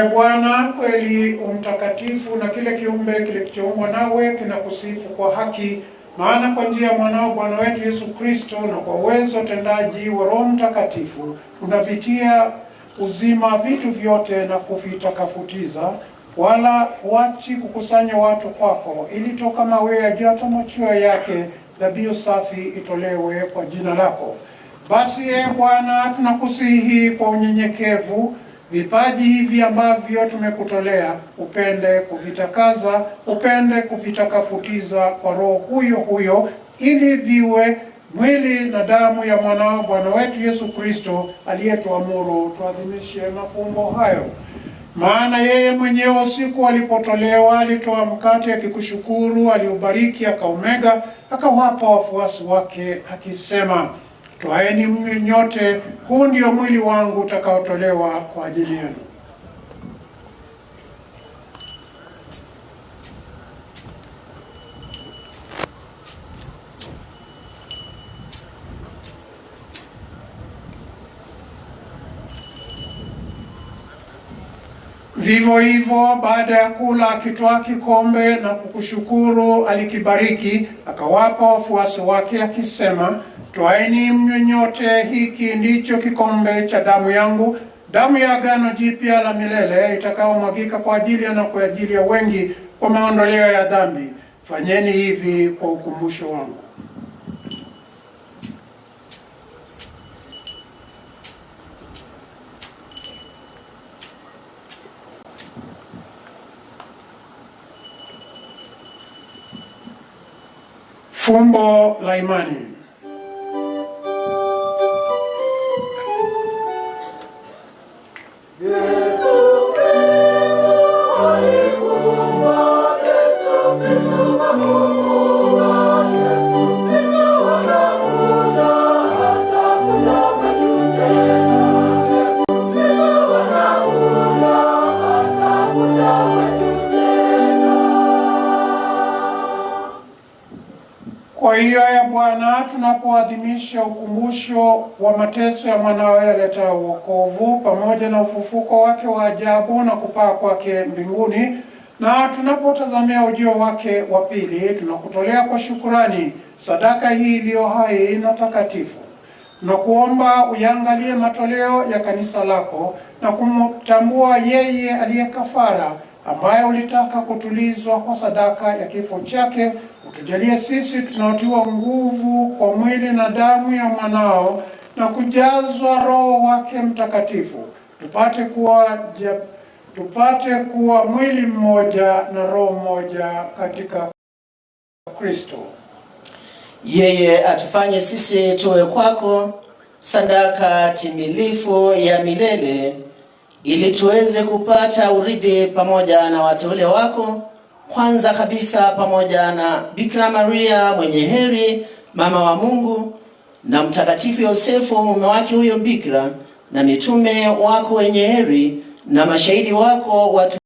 Bwana, kweli umtakatifu, na kile kiumbe kilichoumbwa nawe kinakusifu kwa haki, maana kwa njia ya mwanao Bwana wetu Yesu Kristo na kwa uwezo tendaji wa Roho Mtakatifu unavitia uzima vitu vyote na kuvitakafutiza, wala huachi kukusanya watu kwako, ili toka mawe ya joto machweo yake dhabihu safi itolewe kwa jina lako. Basi Bwana, tunakusihi kwa unyenyekevu vipaji hivi ambavyo tumekutolea, upende kuvitakaza, upende kuvitakafutiza kwa Roho huyo huyo, ili viwe mwili na damu ya mwanao Bwana wetu Yesu Kristo, aliyetuamuru tuadhimishe mafumbo hayo. Maana yeye mwenyewe usiku alipotolewa alitoa mkate akikushukuru, aliubariki, akaumega, akawapa wafuasi wake akisema, twaeni mnywe nyote, huu ndio mwili wangu utakaotolewa kwa ajili yenu. Vivyo hivyo baada ya kula akitwaa kikombe na kukushukuru, alikibariki, akawapa wafuasi wake akisema, twaeni mnywe nyote, hiki ndicho kikombe cha damu yangu, damu ya agano jipya la milele, itakayomwagika kwa ajili na kwa ajili ya wengi kwa maondoleo ya dhambi. Fanyeni hivi kwa ukumbusho wangu. Fumbo la imani. Kwa hiyo ya Bwana, tunapoadhimisha ukumbusho wa mateso ya mwanawe aleta wokovu pamoja na ufufuko wake wa ajabu na kupaa kwake mbinguni, na tunapotazamia ujio wake wa pili, tunakutolea kwa shukurani sadaka hii iliyo hai na takatifu. Tunakuomba uyangalie matoleo ya kanisa lako na kumtambua yeye aliye kafara, ambaye ulitaka kutulizwa kwa sadaka ya kifo chake. Utujalie sisi tunaotiwa nguvu kwa mwili na damu ya mwanao na kujazwa Roho wake Mtakatifu, tupate kuwa mwili mmoja na roho mmoja katika Kristo. Yeye atufanye sisi tuwe kwako sadaka timilifu ya milele, ili tuweze kupata urithi pamoja na wateule wako, kwanza kabisa pamoja na Bikira Maria mwenye heri, mama wa Mungu, na Mtakatifu Yosefu mume wake huyo Bikira, na mitume wako wenye heri, na mashahidi wako watu